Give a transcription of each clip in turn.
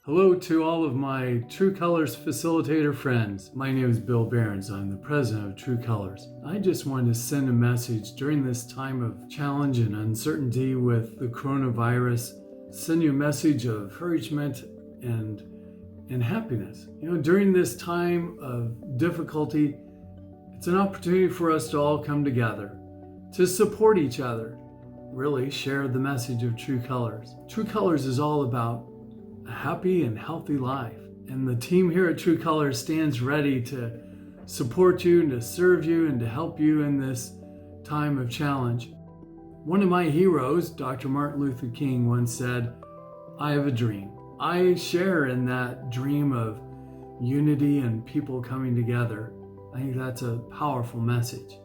Hello to all of my True Colors facilitator friends. My name is Bill Behrens. I'm the president of True Colors. I just wanted to send a message during this time of challenge and uncertainty with the coronavirus. Send you a message of encouragement and happiness. During this time of difficulty, it's an opportunity for us to all come together, to support each other, really share the message of True Colors. True Colors is all about a happy and healthy life. And the team here at True Colors stands ready to support you and to serve you and to help you in this time of challenge. One of my heroes, Dr. Martin Luther King, once said, "I have a dream." I share in that dream of unity and people coming together. I think that's a powerful message.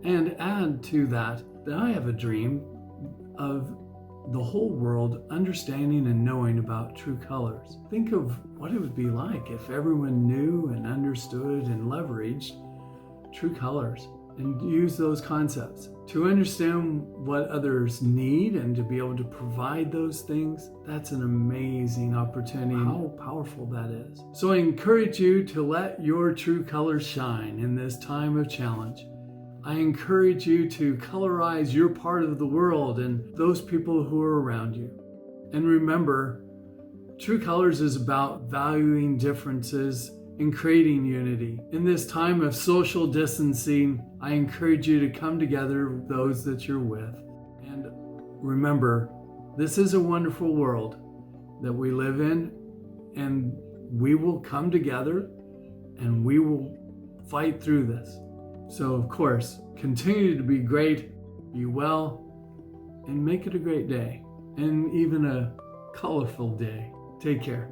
And add to that I have a dream of the whole world understanding and knowing about True Colors. Think of what it would be like if everyone knew and understood and leveraged True Colors and used those concepts to understand what others need and to be able to provide those things. That's an amazing opportunity. How powerful that is. So I encourage you to let your True Colors shine in this time of challenge. I encourage you to colorize your part of the world and those people who are around you. And remember, True Colors is about valuing differences and creating unity. In this time of social distancing, I encourage you to come together with those that you're with. And remember, this is a wonderful world that we live in, and we will come together and we will fight through this. So, of course, continue to be great, be well, and make it a great day, and even a colorful day. Take care.